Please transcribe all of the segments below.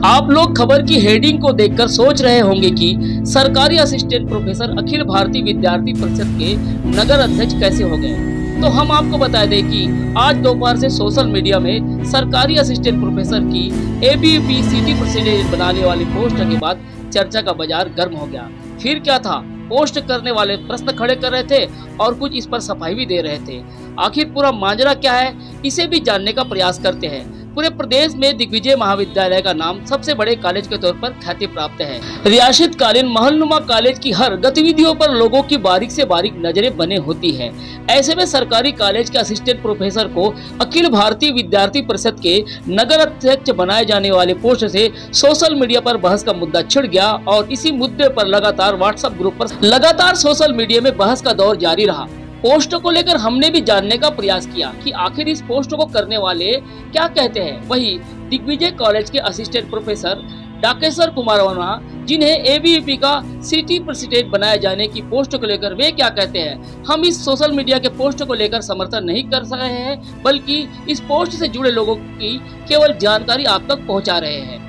आप लोग खबर की हेडिंग को देखकर सोच रहे होंगे कि सरकारी असिस्टेंट प्रोफेसर अखिल भारतीय विद्यार्थी परिषद के नगर अध्यक्ष कैसे हो गए। तो हम आपको बता दें कि आज दोपहर से सोशल मीडिया में सरकारी असिस्टेंट प्रोफेसर की एबीवीपी सिटी प्रेसिडेंट बनाने वाली पोस्ट के बाद चर्चा का बाजार गर्म हो गया। फिर क्या था, पोस्ट करने वाले प्रश्न खड़े कर रहे थे और कुछ इस पर सफाई भी दे रहे थे। आखिर पूरा माजरा क्या है, इसे भी जानने का प्रयास करते हैं। पूरे प्रदेश में दिग्विजय महाविद्यालय का नाम सबसे बड़े कॉलेज के तौर पर ख्याति प्राप्त है। रियासतकालीन महलनुमा कॉलेज की हर गतिविधियों पर लोगों की बारीक से बारीक नजरें बने होती है। ऐसे में सरकारी कॉलेज के असिस्टेंट प्रोफेसर को अखिल भारतीय विद्यार्थी परिषद के नगर अध्यक्ष बनाए जाने वाले पोस्ट से सोशल मीडिया पर बहस का मुद्दा छिड़ गया और इसी मुद्दे पर लगातार व्हाट्सएप ग्रुप पर लगातार सोशल मीडिया में बहस का दौर जारी रहा। पोस्ट को लेकर हमने भी जानने का प्रयास किया कि आखिर इस पोस्ट को करने वाले क्या कहते हैं। वहीं दिग्विजय कॉलेज के असिस्टेंट प्रोफेसर डाकेश्वर कुमार वर्मा, जिन्हें एबीवीपी का सिटी प्रेसिडेंट बनाए जाने की पोस्ट को लेकर वे क्या कहते हैं। हम इस सोशल मीडिया के पोस्ट को लेकर समर्थन नहीं कर रहे हैं, बल्कि इस पोस्ट से जुड़े लोगों की केवल जानकारी आप तक पहुंचा रहे हैं।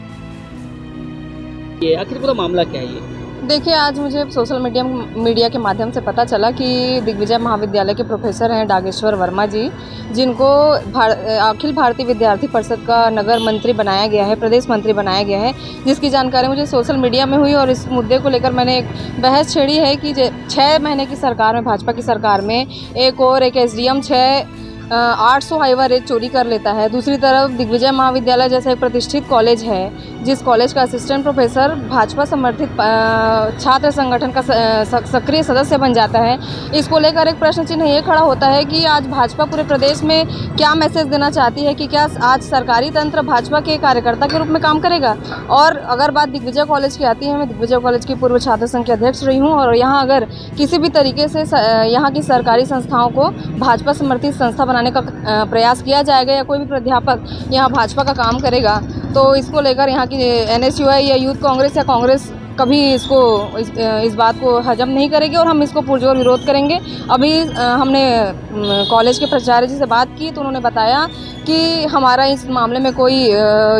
ये आखिर पूरा मामला क्या है? ये देखिए, आज मुझे सोशल मीडिया के माध्यम से पता चला कि दिग्विजय महाविद्यालय के प्रोफेसर हैं डाकेश्वर वर्मा जी, जिनको अखिल भारतीय विद्यार्थी परिषद का नगर मंत्री बनाया गया है, प्रदेश मंत्री बनाया गया है, जिसकी जानकारी मुझे सोशल मीडिया में हुई। और इस मुद्दे को लेकर मैंने एक बहस छेड़ी है कि 6 महीने की सरकार में, भाजपा की सरकार में, एक एसडीएम 800 हाईवा रेट चोरी कर लेता है। दूसरी तरफ दिग्विजय महाविद्यालय जैसा एक प्रतिष्ठित कॉलेज है, जिस कॉलेज का असिस्टेंट प्रोफेसर भाजपा समर्थित छात्र संगठन का सक्रिय सदस्य बन जाता है। इसको लेकर एक प्रश्न चिन्ह ये खड़ा होता है कि आज भाजपा पूरे प्रदेश में क्या मैसेज देना चाहती है कि क्या आज सरकारी तंत्र भाजपा के कार्यकर्ता के रूप में काम करेगा। और अगर बात दिग्विजय कॉलेज की आती है, मैं दिग्विजय कॉलेज की पूर्व छात्र संघ की अध्यक्ष रही हूँ और यहाँ अगर किसी भी तरीके से यहाँ की सरकारी संस्थाओं को भाजपा समर्थित संस्था बनाने का प्रयास किया जाएगा या कोई भी प्राध्यापक यहाँ भाजपा का काम करेगा, तो इसको लेकर यहाँ की एनएसयूआई या यूथ कांग्रेस या कांग्रेस कभी इस बात को हजम नहीं करेगी और हम इसको पुरजोर विरोध करेंगे। अभी हमने कॉलेज के प्राचार्य जी से बात की तो उन्होंने बताया कि हमारा इस मामले में कोई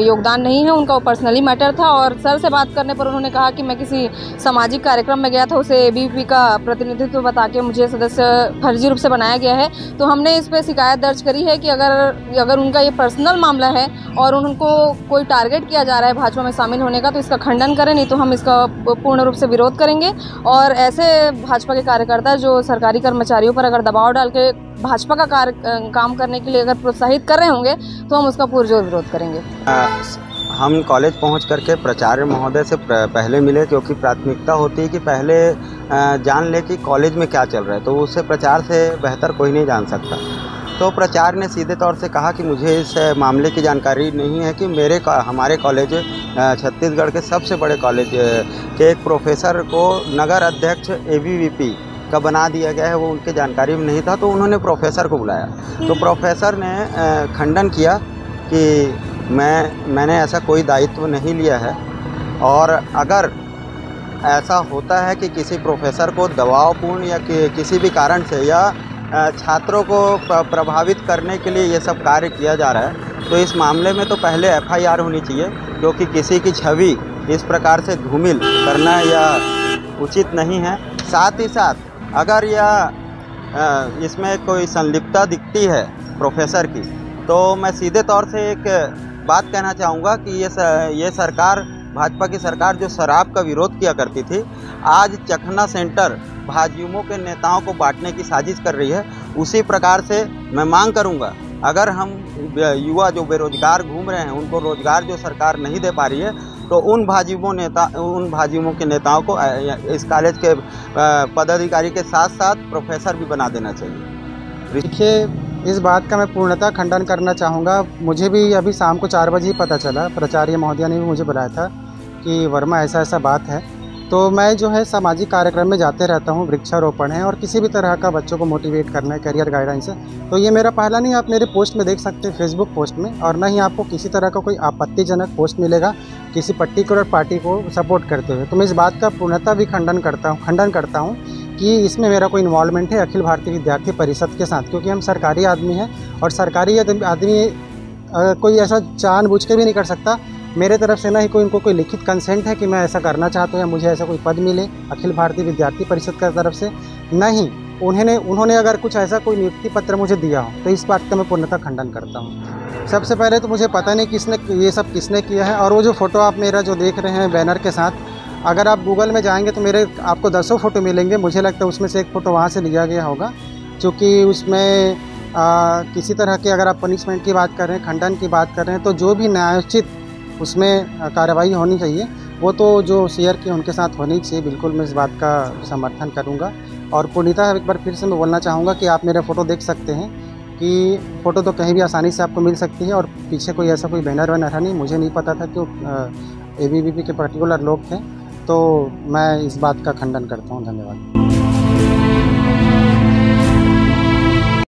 योगदान नहीं है, उनका वो पर्सनली मैटर था। और सर से बात करने पर उन्होंने कहा कि मैं किसी सामाजिक कार्यक्रम में गया था, उसे एबीवीपी का प्रतिनिधित्व बता के मुझे सदस्य फर्जी रूप से बनाया गया है। तो हमने इस पर शिकायत दर्ज करी है कि अगर उनका ये पर्सनल मामला है और उनको कोई टारगेट किया जा रहा है भाजपा में शामिल होने का, तो इसका खंडन करें, नहीं तो हम इसका पूर्ण रूप से विरोध करेंगे। और ऐसे भाजपा के कार्यकर्ता जो सरकारी कर्मचारियों पर अगर दबाव डाल के भाजपा का काम करने के लिए अगर प्रोत्साहित कर रहे होंगे तो हम उसका पुरजोर विरोध करेंगे। हम कॉलेज पहुंच करके प्राचार्य महोदय से पहले मिले, क्योंकि प्राथमिकता होती है कि पहले जान ले कि कॉलेज में क्या चल रहा है, तो उससे प्रचार से बेहतर कोई नहीं जान सकता। तो प्राचार्य ने सीधे तौर से कहा कि मुझे इस मामले की जानकारी नहीं है कि हमारे कॉलेज छत्तीसगढ़ के सबसे बड़े कॉलेज के एक प्रोफेसर को नगर अध्यक्ष एबीवीपी का बना दिया गया है, वो उनके जानकारी में नहीं था। तो उन्होंने प्रोफेसर को बुलाया, तो प्रोफेसर ने खंडन किया कि मैंने ऐसा कोई दायित्व नहीं लिया है। और अगर ऐसा होता है कि किसी प्रोफेसर को दबावपूर्ण या किसी भी कारण से या छात्रों को प्रभावित करने के लिए ये सब कार्य किया जा रहा है, तो इस मामले में तो पहले एफआईआर होनी चाहिए, क्योंकि किसी की छवि इस प्रकार से धूमिल करना या उचित नहीं है। साथ ही साथ अगर इसमें कोई संलिप्तता दिखती है प्रोफेसर की, तो मैं सीधे तौर से एक बात कहना चाहूँगा कि ये सरकार, भाजपा की सरकार जो शराब का विरोध किया करती थी, आज चखना सेंटर भाजयुमो के नेताओं को बांटने की साजिश कर रही है। उसी प्रकार से मैं मांग करूंगा, अगर हम युवा जो बेरोजगार घूम रहे हैं उनको रोजगार जो सरकार नहीं दे पा रही है, तो उन भाजयुमो के नेताओं को इस कॉलेज के पदाधिकारी के साथ साथ प्रोफेसर भी बना देना चाहिए। देखिए, इस बात का मैं पूर्णतः खंडन करना चाहूँगा। मुझे भी अभी शाम को 4 बजे ही पता चला, प्राचार्य महोदया ने भी मुझे बुलाया था कि वर्मा ऐसा बात है। तो मैं जो है सामाजिक कार्यक्रम में जाते रहता हूँ, वृक्षारोपण है और किसी भी तरह का बच्चों को मोटिवेट करना है, करियर गाइडेंस है। तो ये मेरा पहला नहीं, आप मेरे पोस्ट में देख सकते हैं, फेसबुक पोस्ट में, और ना ही आपको किसी तरह का कोई आपत्तिजनक पोस्ट मिलेगा किसी पर्टिकुलर पार्टी को सपोर्ट करते हुए। तो मैं इस बात का पूर्णतः भी खंडन करता हूँ कि इसमें मेरा कोई इन्वॉल्वमेंट है अखिल भारतीय विद्यार्थी परिषद के साथ, क्योंकि हम सरकारी आदमी हैं और सरकारी आदमी कोई ऐसा जानबूझ के भी नहीं कर सकता मेरे तरफ से ना ही कोई उनको कोई लिखित कंसेंट है कि मैं ऐसा करना चाहता हूँ या मुझे ऐसा कोई पद मिले अखिल भारतीय विद्यार्थी परिषद की तरफ से। नहीं, उन्होंने अगर कुछ ऐसा कोई नियुक्ति पत्र मुझे दिया हो तो इस बात का मैं पूर्णतः खंडन करता हूँ। सबसे पहले तो मुझे पता नहीं किसने किया है। और वो जो फ़ोटो आप मेरा जो देख रहे हैं बैनर के साथ, अगर आप गूगल में जाएंगे तो मेरे आपको 10 फ़ोटो मिलेंगे। मुझे लगता है उसमें से एक फ़ोटो वहाँ से लिया गया होगा, क्योंकि उसमें किसी तरह की अगर आप पनिशमेंट की बात कर रहे हैं, खंडन की बात कर रहे हैं, तो जो भी न्यायोचित उसमें कार्रवाई होनी चाहिए वो तो जो शेयर की उनके साथ होनी चाहिए। बिल्कुल मैं इस बात का समर्थन करूंगा। और पूर्णतः एक बार फिर से मैं बोलना चाहूँगा कि आप मेरे फ़ोटो देख सकते हैं कि फ़ोटो तो कहीं भी आसानी से आपको मिल सकती है, और पीछे कोई ऐसा कोई बैनर वैनर है नहीं। मुझे नहीं पता था कि ABVP के पर्टिकुलर लोग थे, तो मैं इस बात का खंडन करता हूँ। धन्यवाद।